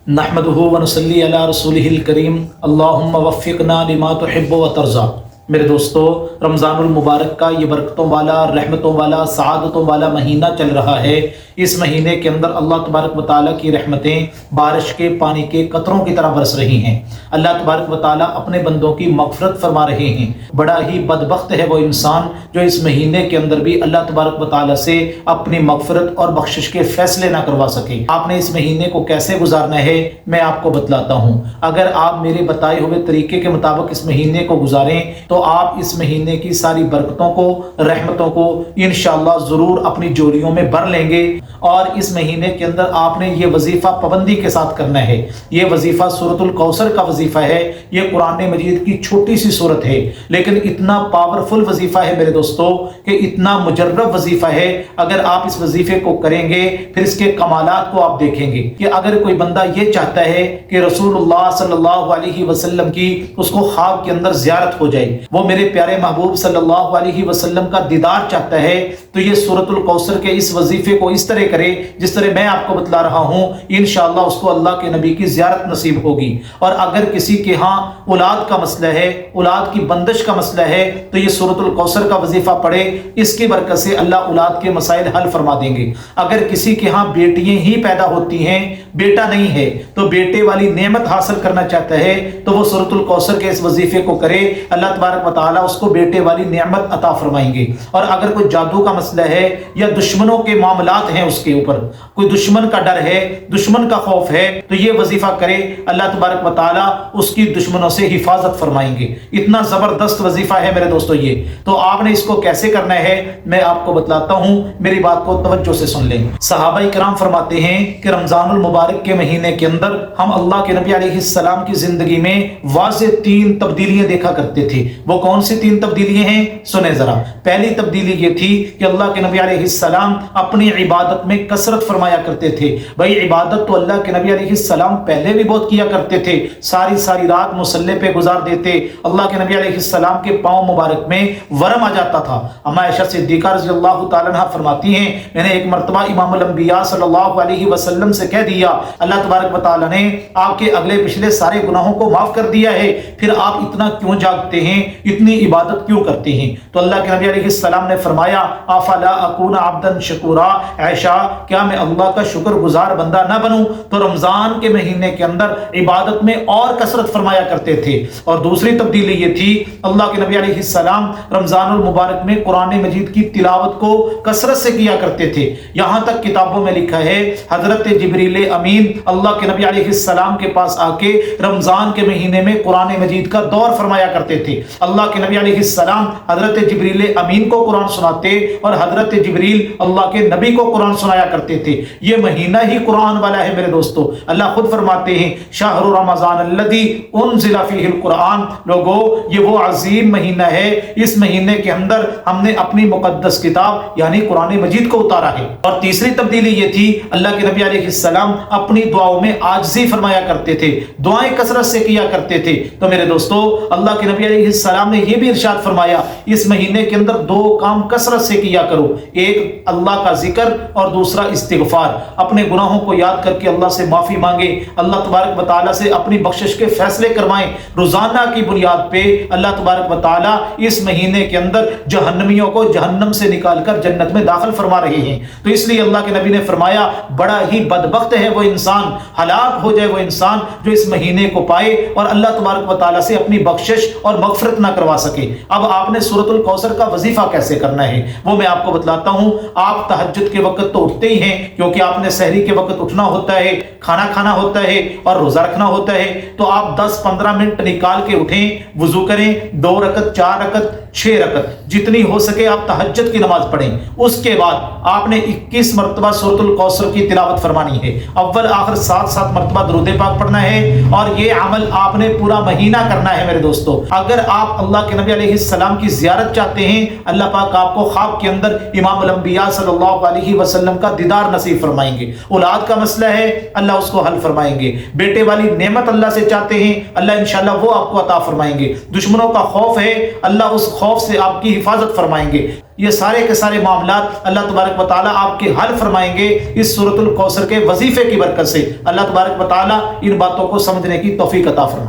नहमदुहु व नसल्ली अला रसूलिहिल करीम अल्लाहुम्मा वफ़्फ़िक़ना लिमा तुहिब्बु व तर्ज़ा। मेरे दोस्तों, रमज़ानुल मुबारक का ये बरकतों वाला, रहमतों वाला, सआदतों वाला महीना चल रहा है। इस महीने के अंदर अल्लाह तबारक व तआला की रहमतें बारिश के पानी के कतरों की तरह बरस रही हैं। अल्लाह तबारक व तआला अपने बंदों की मग़फ़िरत फरमा रहे हैं। बड़ा ही बदबख्त है वो इंसान जो इस महीने के अंदर भी अल्लाह तबारक व तआला से अपनी मग़फ़िरत और बख्शिश के फ़ैसले ना करवा सके। आपने इस महीने को कैसे गुजारना है मैं आपको बतलाता हूँ। अगर आप मेरे बताए हुए तरीके के मुताबिक इस महीने को गुजारें तो आप इस महीने की सारी बरकतों को, रहमतों को इंशाअल्लाह ज़रूर अपनी जोड़ियों में भर लेंगे। और इस महीने के अंदर आपने ये वजीफ़ा पाबंदी के साथ करना है। ये वजीफ़ा सूरतुल कौसर का वजीफ़ा है। ये कुरान मजीद की छोटी सी सूरत है, लेकिन इतना पावरफुल वजीफ़ा है मेरे दोस्तों कि इतना मुजर्रब वजीफ़ा है। अगर आप इस वजीफ़े को करेंगे फिर इसके कमालात को आप देखेंगे कि अगर कोई बंदा ये चाहता है कि रसूलुल्लाह सल्लल्लाहु अलैहि वसल्लम की उसको ख्वाब के अंदर ज़ियारत हो जाए, वो मेरे प्यारे महबूब सल्लल्लाहु अलैहि वसल्लम का दीदार चाहता है, तो ये सूरतुल कौसर के इस वजीफे को इस तरह करे जिस तरह मैं आपको बतला रहा हूँ। इंशाअल्लाह उसको अल्लाह के नबी की ज़ियारत नसीब होगी। और अगर किसी के यहाँ औलाद का मसला है, औलाद की बंदिश का मसला है, तो ये सूरतुल कौसर का वजीफा पढ़े। इसकी बरकत से अल्लाह औलाद के मसाइल हल फरमा देंगे। अगर किसी के यहाँ बेटियां ही पैदा होती हैं, बेटा नहीं है, तो बेटे वाली नेमत हासिल करना चाहता है, तो वो सूरतुल कौसर के इस वजीफे को करे। अल्लाह तबारक व तआला उसको बेटे वाली नेमत अता फरमाएंगे। और अगर कोई जादू का मसला है या दुश्मनों के मामलात हैं, उसके ऊपर कोई दुश्मन का डर है, दुश्मन का खौफ है, तो ये वजीफा करे। अल्लाह तबारक व तआला उसकी दुश्मनों से हिफाजत फरमाएंगे। इतना जबरदस्त वजीफा है मेरे दोस्तों ये। तो आपने इसको कैसे करना है मैं आपको बतलाता हूं, मेरी बात को तवज्जो से सुन लें। सहाबा इकराम फरमाते हैं कि रमजानुल मुबारक के महीने के अंदर हम अल्लाह के नबी अलैहिस्सलाम की जिंदगी में वाज़ेह 3 तब्दीलियां देखा करते थे। वो कौन सी 3 तब्दीलियां हैं सुने जरा। पहली तब्दीली ये थी कि अल्लाह के नबी अलैहिस्सलाम अपनी इबादत में कसरत फरमाया करते थे। भाई इबादत तो अल्लाह के नबी अलैहिस्सलाम पहले भी बहुत किया करते थे। सारी सारी रात मुसल्ले पे गुजार देते। अल्लाह के नबी अलैहिस्सलाम के पांव मुबारक में वरम आ जाता था। अम्मा आयशा सिद्दीक़ा रज़ियल्लाहु ताला अन्हा फरमाती हैं, मैंने एक मरतबा इमामुल अंबिया सल्लल्लाहु अलैहि वसल्लम से कह दिया, अल्लाह तबारक व तआला ने आपके अगले पिछले सारे गुनाहों को माफ कर दिया है, फिर आप इतना क्यों जागते हैं, इतनी इबादत क्यों करते हैं? तो अल्लाह के नबी अलैहिस्सलाम ने फरमाया, अफला अकून अब्दन शकूरा, ऐशा क्या मैं अल्लाह का शुक्रगुजार बंदा ना बनूं? तो रमजान के महीने के अंदर इबादत में और कसरत फरमाया करते थे। और दूसरी तब्दीली ये थी, अल्लाह के नबी अलैहिस्सलाम रमजानुल मुबारक में कुरान मजीद की तिलावत को कसरत से किया करते थे। यहां तक किताबों में लिखा है हजरत जिब्रील अमीन अल्लाह के नबी अलैहिस्सलाम के पास आके रमजान के महीने में कुरान मजीद का दौर फरमाया करते थे। अल्लाह के नबी अलैहिस्सलाम हजरत जिब्रील अमीन को कुरान सुनाते और हजरत जिब्रील अल्लाह के नबी को कुरान सुनाया करते थे। ये महीना ही कुरान वाला है मेरे दोस्तों। अल्लाह खुद फरमाते हैं, शाहरु रमज़ान अल्लज़ी उन्ज़िला फ़ीहिल कुरान, लोगो ये वो अजीम महीना है, इस महीने के अंदर हमने अपनी मुकद्दस किताब यानी कुरान मजीद को उतारा है। और तीसरी तब्दीली ये थी, अल्लाह के नबी अलैहिस्सलाम अपनी दुआओं में आजिज़ी फरमाया करते थे, दुआएं कसरत से किया करते थे। तो मेरे दोस्तों, अल्लाह के नबी अलैहिस्सलाम ने यह भी इरशाद फरमाया, इस महीने के अंदर 2 काम कसरत से किया करो, एक अल्लाह का जिक्र और दूसरा इस्तिगफार। अपने गुनाहों को याद करके अल्लाह से माफी मांगे, अल्लाह तबारक व तआला से अपनी बख्शिश के फैसले करवाएं। रोजाना की बुनियाद पे अल्लाह तबारक व तआला इस महीने के अंदर जहन्नमियों को जहन्नम से निकालकर जन्नत में दाखिल फरमा रहे हैं। तो इसलिए अल्लाह के नबी ने फरमाया, बड़ा ही बदबख्त है वो इंसान, हलाक हो जाए वो इंसान जो इस महीने को पाए और अल्लाह तबारक व तआला से अपनी बख्शिश और मगफिरत ना करवा सके। अब आपने सूरतुल कौसर का वजीफा कैसे करना है वो मैं आपको बतलाता हूं। आप तहज्जुद के वक्त तो उठते ही हैं, क्योंकि आपने सहरी के वक्त उठना होता है, खाना खाना होता है और रोजा रखना होता है। तो आप 10-15 मिनट निकाल के उठें, वुजू करें, 2 रकत, 4 रकत, 6 रकत जितनी हो सके आप तहज्जुद की नमाज पढ़ें। उसके बाद आपने 21 मरतबा सूरतुल कौसर की तिलावत फरमानी है। अव्वल आखिर 7-7 मरतबा दुरूद पाक पढ़ना है और ये अमल आपने पूरा महीना करना है मेरे दोस्तों। अगर आप अल्लाह के नबी अलैहिस्सलाम की ज़ियारत चाहते हैं, अल्लाह पाक आपको ख्वाब के अंदर इमामुल अंबिया सल्लल्लाहु अलैहि वसल्लम का दीदार नसीब फरमाएंगे। औलाद का मसला है, अल्लाह उसको हल फरमाएंगे। बेटे वाली नेमत अल्लाह से चाहते हैं, अल्लाह इंशाअल्लाह वो आपको अता फरमाएंगे। दुश्मनों का खौफ है, अल्लाह उस खौफ से आपकी हिफाजत फरमाएंगे। یہ سارے کے سارے معاملات اللہ تبارک و تعالیٰ آپ کے حل فرمائیں گے اس سورۃ الکوثر کے وظیفے کی برکت سے۔ اللہ تبارک و تعالیٰ ان باتوں کو سمجھنے کی توفیق عطا فرمائے۔